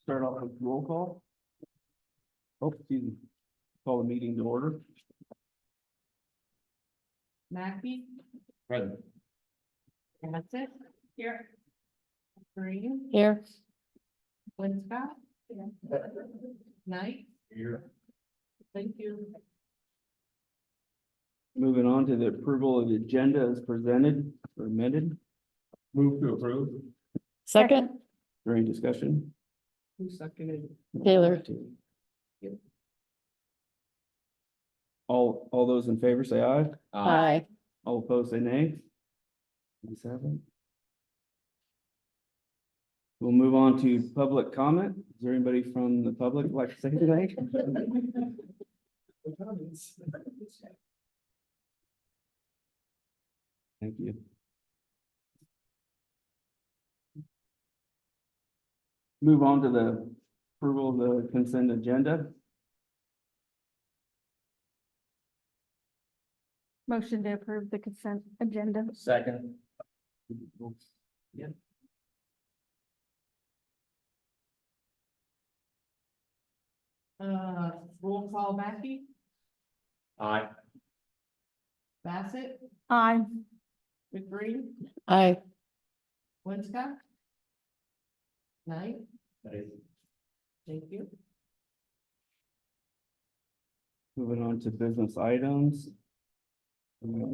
Start off with roll call. Oh, excuse me. Call the meeting to order. Mackey, Present. Bassett. Here. Green, Here. Winscott. Knight, Here. thank you. Moving on to the approval of the agenda as presented or amended. Move to approve. Second, During discussion. Who seconded? Taylor. All those in favor say aye. Aye. All opposed say nay. Ayes have it. We'll move on to public comment. Is there anybody from the public who'd like to say today? Thank you. Move on to the approval of the consent agenda. Motion to approve the consent agenda. Second. Roll call Mackey, Aye. Bassett, Aye. McBreen, Aye. Winscott. Knight, thank you. Moving on to business items.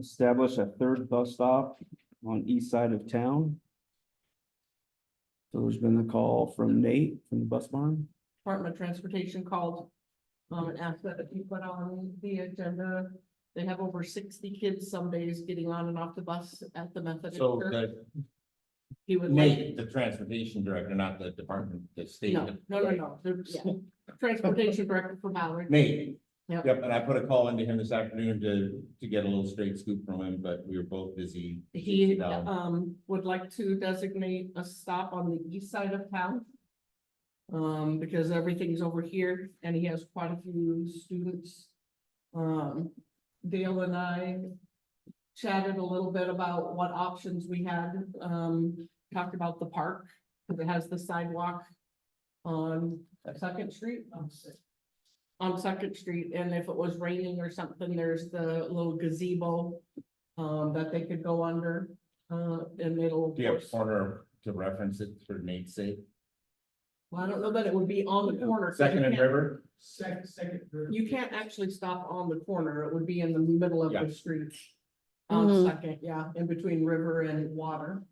Establish a third bus stop on east side of town. So there's been a call from Nate from the bus barn. Department of Transportation called, and asked that it be put on the agenda. They have over 60 kids some days getting on and off the bus at the Methodist So Church. the He would like, Nate, the transportation director, not the department, the state. no, yeah. Transportation Director for Ballard. Nate. Yep. Yep, and I put a call into him this afternoon to get a little straight scoop from him, but we were both busy. He, Down. would like to designate a stop on the east side of town. Because everything's over here and he has quite a few students. Dale and I chatted a little bit about what options we had, talked about the park, because it has the sidewalk on Second Street. On Second Street, and if it was raining or something, there's the little gazebo, that they could go under, and it'll. Do you have a corner to reference it for Nate's sake? Well, I don't know that it would be on the corner. 'cause Second you and can't- River? You can't actually stop on the corner, it would be in the middle of Yeah. the street. On Mhm. Second, yeah, in between river and water,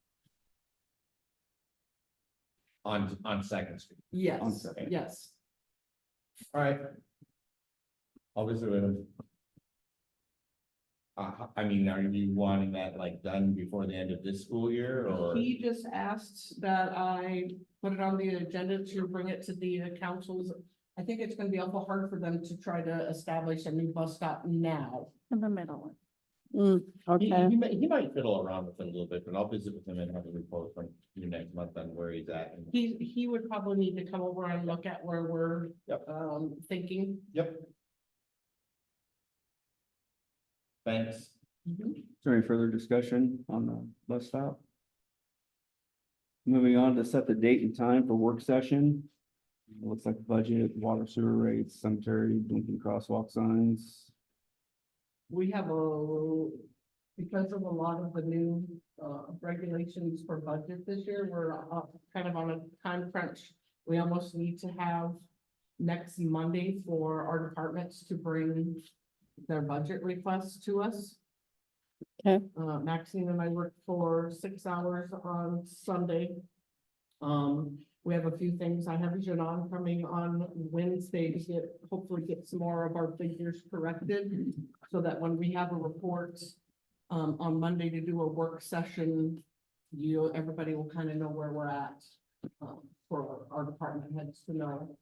On Second Street. On yes, Second. yes. All right. I'll visit with him. I mean, are you wanting that like done before the end of this school year or? He just asked that I put it on the agenda to bring it to the councils. I think it's gonna be awful hard for them to try to establish a new bus stop now. In the middle. He, Okay. he might fiddle around with it a little bit, but I'll visit with him and have a report from you next month on where he's at. And- He would probably need to come over and look at where we're, Yep. thinking. Yep. Thanks. Is there any further discussion on the bus stop? Moving on to set the date and time for work session. It looks like budget, water sewer rates, cemetery, blinking crosswalk signs. We have because of a lot of the new, regulations for budget this year, we're, kind of on a time crunch. We almost need to have next Monday for our departments to bring their budget requests to us. Okay. Maxine and I worked for 6 hours on Sunday. We have a few things. I have Janon coming on Wednesday to hopefully get some more of our figures corrected. So that when we have a report, on Monday to do a work session, everybody will kind of know where we're at. For our department heads to know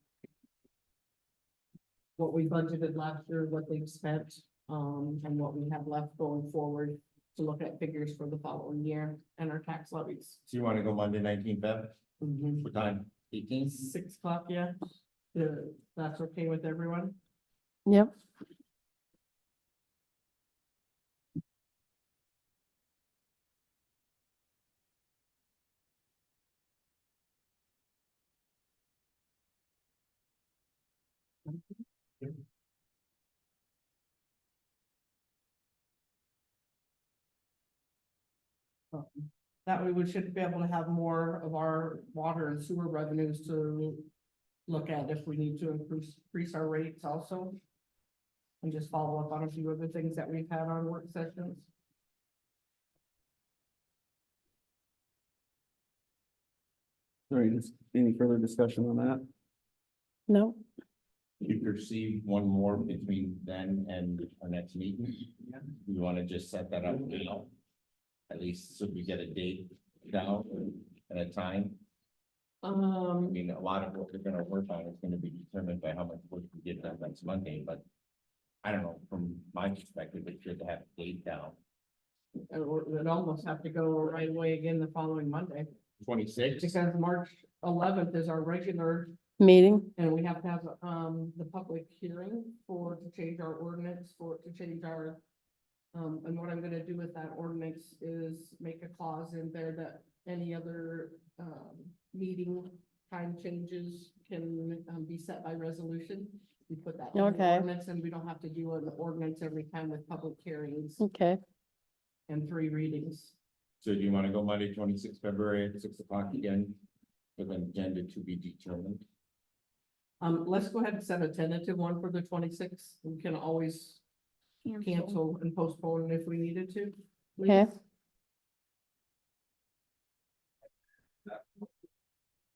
what we budgeted last year, what they've spent, and what we have left going forward to look at figures for the following year and our tax levies. So you want to go Monday, 19th, Feb? What time? 18? 6 o'clock, yeah. That's okay with everyone? Yep. That way we should be able to have more of our water and sewer revenues to look at if we need to increase our rates also. And just follow up on a few of the things that we've had on work sessions. Any further discussion on that? No, You perceive one more between then and our next meeting? You wanna just set that up, you know? At least so we get a date down and a time. I mean, a lot of what we're gonna work on is gonna be determined by how much work we get done next Monday, but. I don't know, from my perspective, it's good to have a date down. It'd almost have to go right away again the following Monday, 26. because March 11th is our regular. meeting, And we have to have, the public hearing to change our ordinance, to change our. And what I'm gonna do with that ordinance is make a clause in there that any other, meeting time changes can, be set by resolution. We put that in the Okay. ordinance, and we don't have to do an ordinance every time with public hearings okay, and 3 readings. So do you wanna go Monday, 26th February at 6 o'clock again? With an agenda to be determined. Let's go ahead and set a tentative one for the 26th. We can always cancel and postpone if we needed to. please. Okay.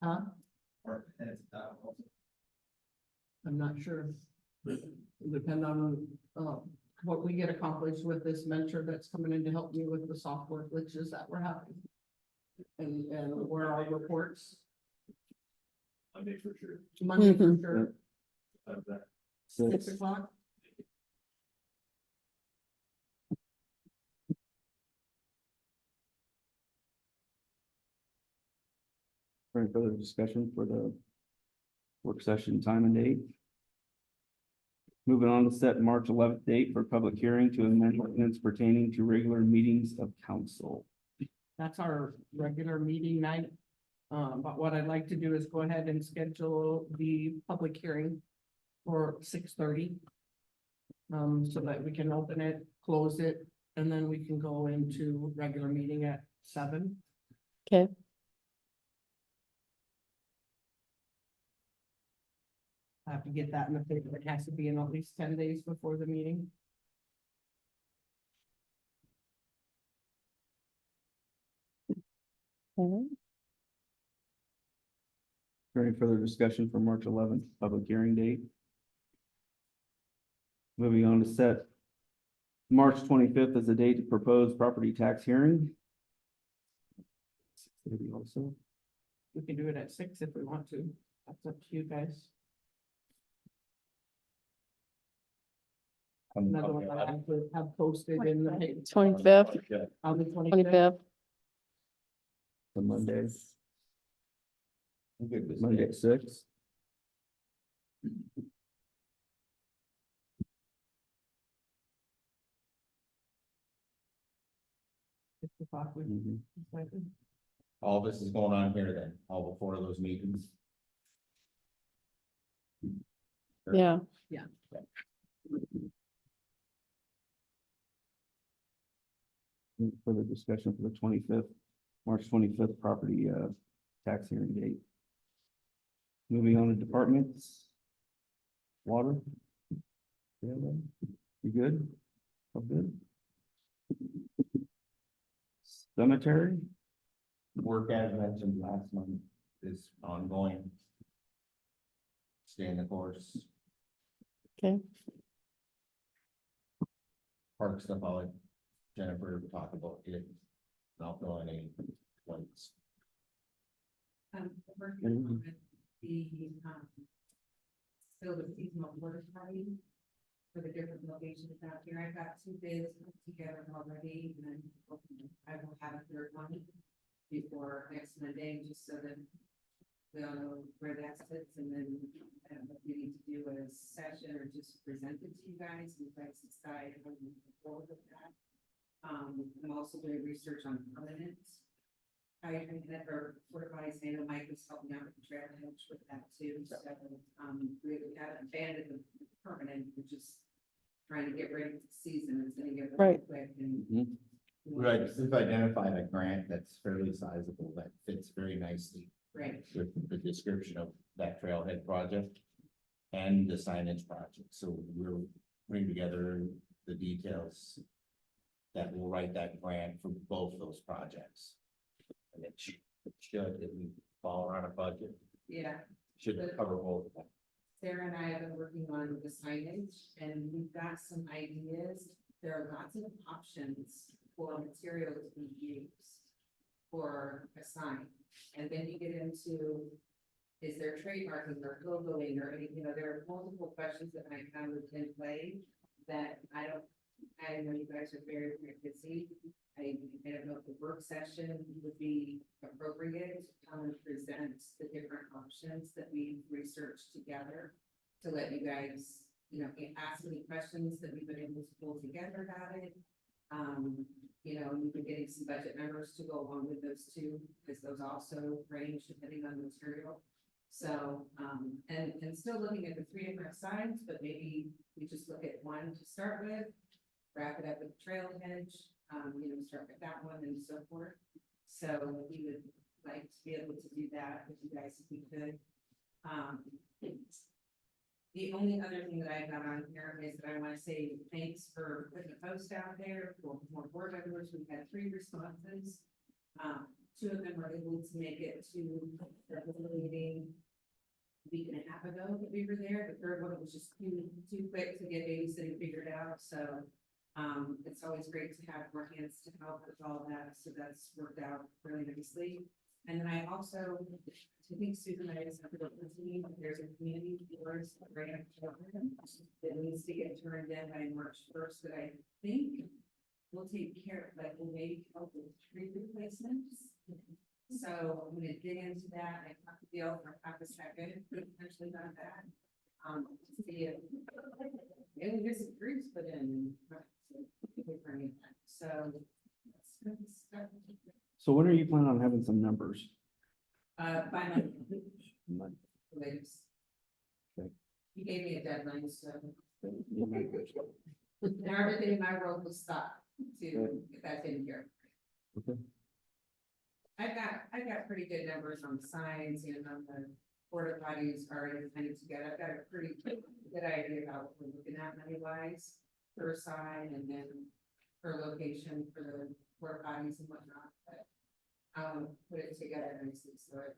Huh? I'm not sure. Depend on, what we get accomplished with this mentor that's coming in to help me with the software glitches that we're having. And where our reports, Monday for sure. Monday for Mhm. sure, Of that. 6 o'clock. For any further discussion for the work session time and date? Moving on to set March 11th date for public hearing to amend ordinance pertaining to regular meetings of council. That's our regular meeting night. But what I'd like to do is go ahead and schedule the public hearing for 6:30. So that we can open it, close it, and then we can go into regular meeting at 7. okay, I have to get that in the paper. It has to be in at least 10 days before the meeting. okay. Is there any further discussion for March 11th, public hearing date? Moving on to set March 25th as a date to propose property tax hearing. 6:30 also. We can do it at 6 if we want to. That's up to you guys. Another one that I have to have posted in the paper 25th, on the 25th. 25th, The Monday, I'm good with Monday at 6. We Mhm. decided. All this is going on here then, all before those meetings. yeah, Any further discussion for the 25th, March 25th property tax hearing date. Moving on to departments. Water. Yeah, you good? All good? Cemetery, Work as mentioned last month is ongoing. Staying the course. okay, Park stuff, I'll let Jennifer talk about it. Not going any points. Working on the, still the seasonal water party for the different locations out here. I've got 2 bids put together already, and then I will have a 3rd one before next Monday, just so that we all know where that sits, and then what we need to do as session or just present it to you guys, and you guys decide how you move forward with that. I'm also doing research on permanents. I never fortified, I know Mike was helping out with the trail hedge with that too, so, we haven't abandoned the permanent, we're just trying to get ready for the season, it's gonna get really Right. quick, and Mhm. Right, we've identified a grant that's fairly sizable, that fits very nicely Right, with the description of that trailhead project and the signage project, so we'll bring together the details that will write that grant for both those projects. And it should, if we fall on a budget, yeah. should cover both of them. Sarah and I have been working on the signage and we've got some ideas. There are lots of options for materials we use for a sign. And then you get into, is there trademarking or logoing or any, there are multiple questions that might come in play that I know you guys are very, very busy. I don't know if the work session would be appropriate to come and present the different options that we researched together to let you guys, ask any questions that we've been able to pull together about it. We've been getting some budget numbers to go along with those too, because those also range depending on the material. So, and still looking at the 3 different signs, but maybe we just look at one to start with, wrap it up with trailhead, start with that one and so forth. So we would like to be able to do that with you guys if we could. The only other thing that I got on here is that I want to say thanks for putting a post out there for more board members. We've had 3 responses. 2 of them were able to make it to the meeting a week and a half ago that we were there. The 3rd one was just too quick to get babysitting figured out. So it's always great to have more hands to help with all that. So that's worked out really nicely. And then I also, I think Susan, I just have to go to the team, but there's a community boards grant that needs to get turned in by March 1st that I think will take care of, like, will maybe help with tree replacements. So I'm gonna dig into that. I talked to Dale for half a second, potentially not that. To see if, and we get some groups put in. So. that's good stuff. So when are you planning on having some numbers? By my latest. Okay. He gave me a deadline, so now everything in my world will stop to get that taken care of. Okay. I got pretty good numbers on the signs, on the porta potties already kind of together. I've got a pretty good idea about what we're looking at money wise per sign and then per location for the porta potties and whatnot, but put it together nicely so it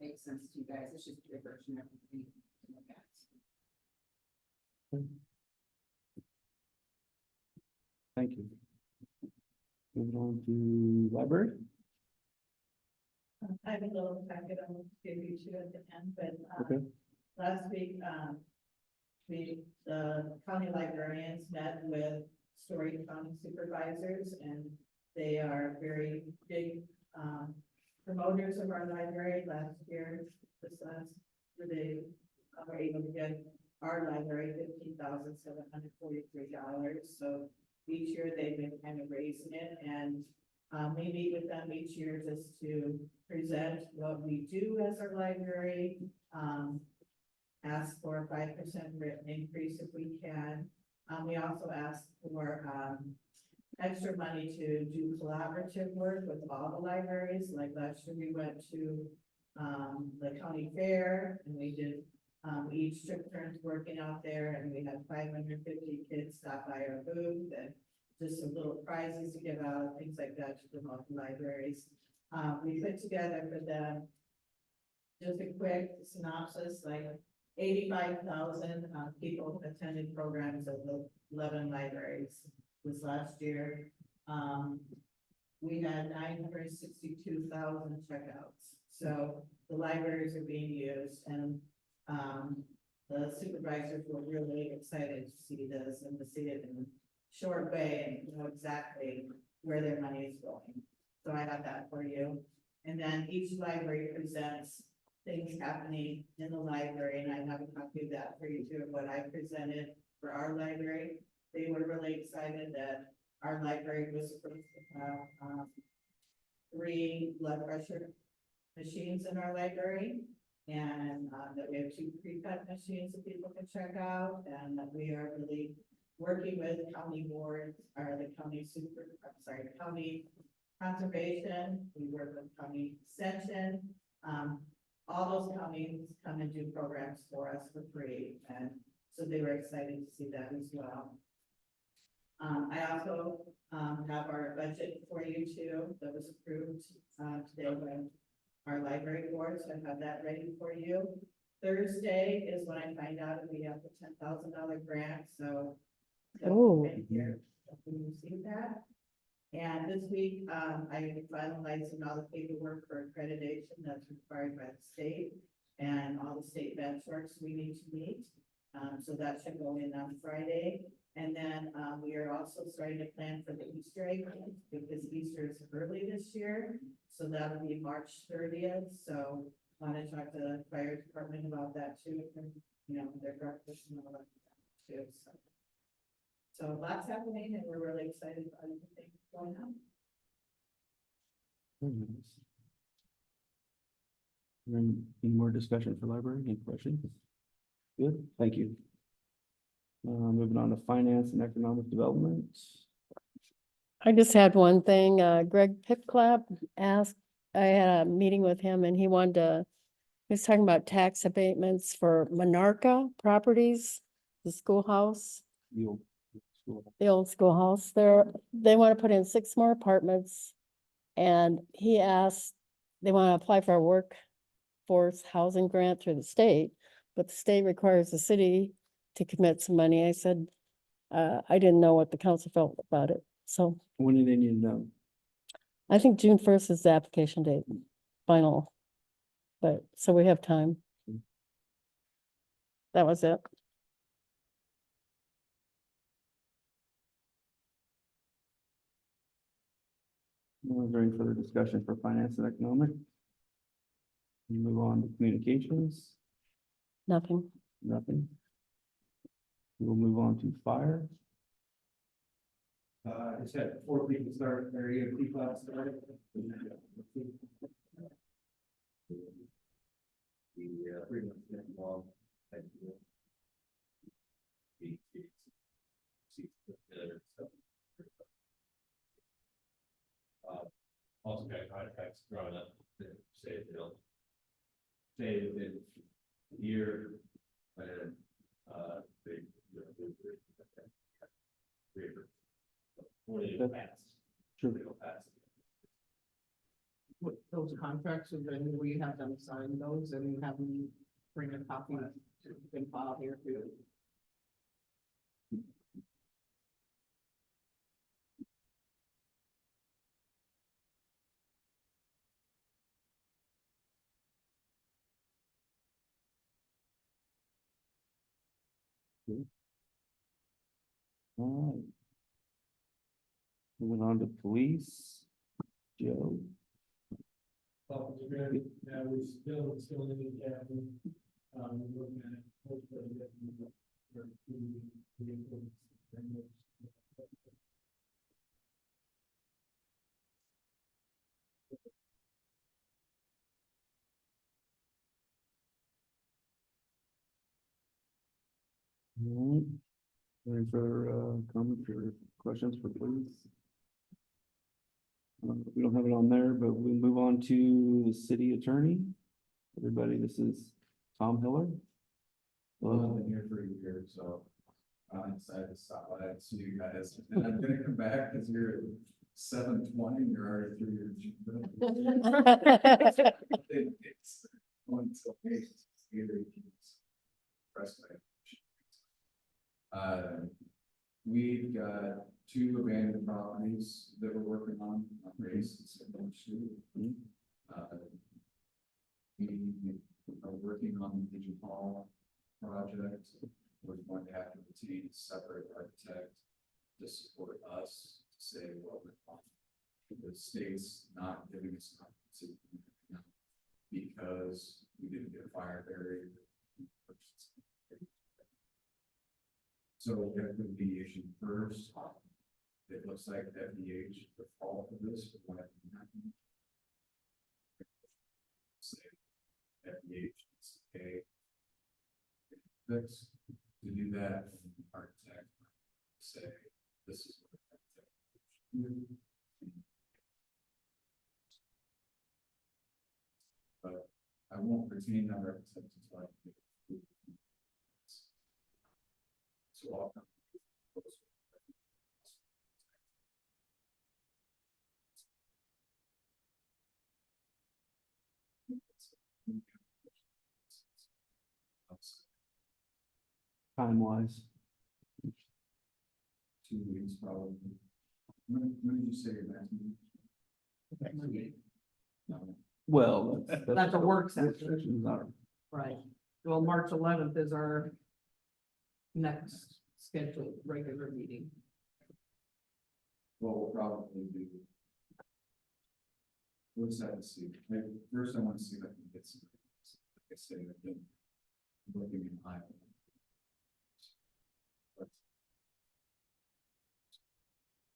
makes sense to you guys. It's just a version of everything to look at. Thank you. Moving on to library. I have a little packet I'll give you to at the end, but, Okay. last week, the county librarians met with Story County supervisors, and they are very big, promoters of our library. Last year, they were able to get our library $15,743. So each year they've been kind of raising it, and we meet with them each year just to present what we do as our library, ask for a 5% written increase if we can. We also ask for extra money to do collaborative work with all the libraries. Like last year, we went to the county fair and we did, we each took turns working out there, and we had 550 kids stop by our booth and just some little prizes to give out, things like that to promote the libraries. We put together for them just a quick synopsis, like 85,000 people attended programs of the 11 libraries this last year. We had 962,000 checkouts. So the libraries are being used, and the supervisors were really excited to see this and to see it in a short way and know exactly where their money is going. So I got that for you. And then each library presents things happening in the library, and I have a copy of that for you too, of what I presented for our library. They were really excited that our library was supposed to have 3 blood pressure machines in our library, and that we have 2 pre-cut machines that people can check out, and that we are really working with county boards, or the county county conservation, we work with county extension. All those counties come and do programs for us for free, and so they were excited to see that as well. I also, have our budget for you too, that was approved, today by our library board, so I have that ready for you. Thursday is when I find out if we have the $10,000 grant, so. Oh. Right here, we received that. And this week, I finalized all the paperwork for accreditation that's required by the state and all the state benchmarks we need to meet. So that should go in on Friday. And then, we are also starting to plan for the Easter egg hunt, because Easter is early this year. So that'll be March 30th. So I want to talk to the fire department about that too, and, you know, their breakfast and all that too, so lots happening, and we're really excited about everything going on. Any more discussion for library? Any questions? Good, thank you. Moving on to finance and economic development. I just had one thing, Greg Pipclap asked, I had a meeting with him and he wanted to, he was talking about tax abatements for Monarca Properties, the schoolhouse, The old school. the old schoolhouse there. They want to put in 6 more apartments. And he asked, they want to apply for a workforce housing grant through the state, but the state requires the city to commit some money. I said, I didn't know what the council felt about it. So When do they need to know? I think June 1st is the application date, final. But, so we have time. That was it. Is there any further discussion for finance and economic? We move on to communications, Nothing. nothing. We'll move on to fire. It's had 4 people start their EMT class started. The 3 months long. Also got contracts drawn up that say they'll stay within a year, and they, you know, when they go past. Sure. They go past. With those contracts, and then we have them sign those and have them bring a copy to the file here too. All right. Moving on to police. Joe. Well, we're good. Now, we still in the cabin. We're looking at hopefully getting for vehicles. All right. Any further comments or questions for police? We don't have it on there, but we move on to the city attorney. Everybody, this is Tom Hiller. Well, I've been here for a year, so I'm excited to stop by and see you guys. And I'm gonna come back because you're at 7:20 and you're already through your agenda. It's going to take either press my. We've got 2 abandoned properties that we're working on Grace and Sycamore Street. We are working on the Legion Hall project. We're going to have to retain a separate architect to support us to say what we want. The state's not giving us an opportunity because we didn't get a fire barrier. So we have the mediation first. It looks like FEH, the fall for this, but what happened? Say FEH is okay. Fix to do that, architect say, this is. what architect- But I won't retain that architect until I can get. So I'll come. Time wise, 2 weeks probably. When did you say your next meeting? No, well, That's a work session. sessions are. Right. Well, March 11th is our next scheduled regular meeting. what we'll probably do. Let's have to see, maybe, first I want to see if I can get some, like I say, I've been looking in Iowa.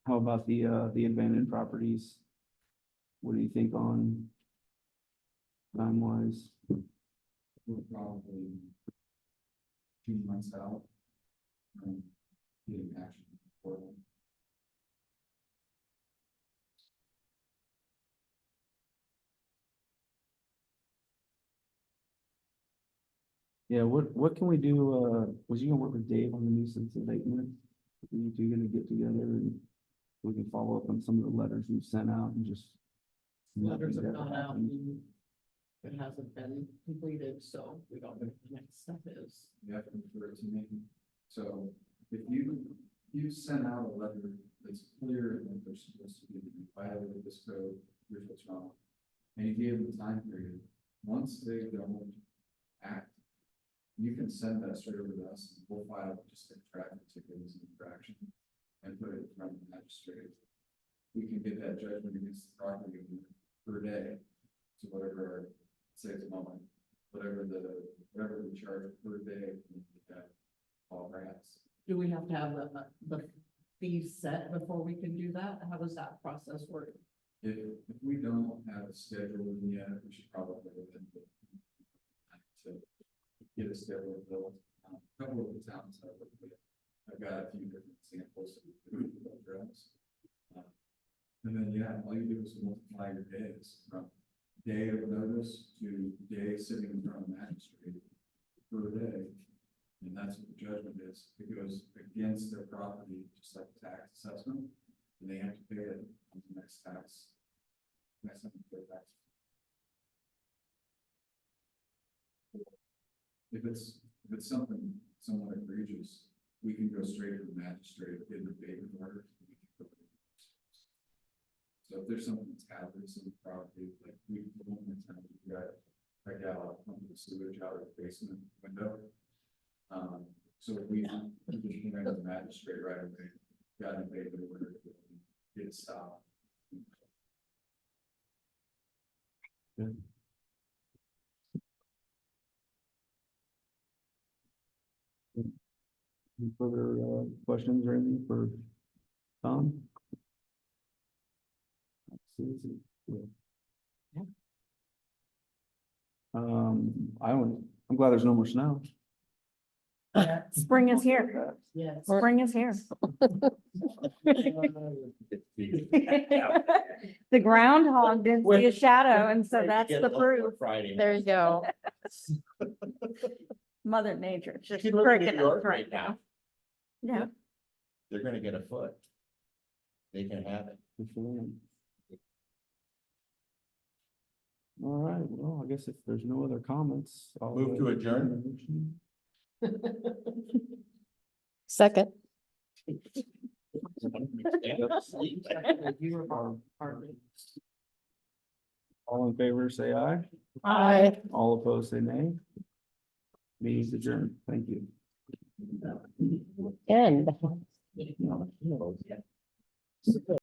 How about the abandoned properties? What do you think on time wise? We're probably 2 months out from getting action for them. Yeah, what can we do, was you gonna work with Dave on the nuisance abatement? Are you two gonna get together and we can follow up on some of the letters we've sent out and just. Letters have nothing's ever gone out happened. and it hasn't been completed, so we don't know what the next step is. You have to refer it to me. So if you send out a letter that's clear that they're supposed to be violated this code, here's what's wrong. And you give them a time period, once they don't act, you can send that straight over to us, and we'll file just a traffic ticket as an infraction and put it in front of the magistrate. We can get that judgment against the property owner per day to whatever, say it's a moment, whatever we charge per day, that all rats. Do we have to have the fees set before we can do that? How does that process work? If we don't have a schedule yet, we should probably go ahead to get a schedule built. A couple of the towns I've worked with, I've got a few different examples of drugs. And then, yeah, all you do is multiply your days from day of notice to day sitting in front of the magistrate per day. And that's what the judgment is. It goes against their property, just like tax assessment, and they have to pay it on the next tax. Next time they pay tax. If it's something somewhat egregious, we can go straight to the magistrate in the abatement order. So if there's something that's hazardous in the property, like we got a gal pumping the sewage out of the basement window. So we can bring the magistrate right away, got an abatement order, get it stopped. Any further, questions or anything for Tom? Susie? Yeah. I'm glad there's no more snow. Spring is here. Yes. Spring is here. The The groundhog didn't see a shadow, and so that's the proof. Friday. There you go. Mother Nature just You can look at freaking New York us right now. Yeah. They're gonna get a foot. They can have it. Good for them. All right, well, I guess if there's no other comments. I'll, Move to adjourn. Second. All in favor, say aye. Aye. All opposed, say nay. Meeting's adjourned. Thank you. End.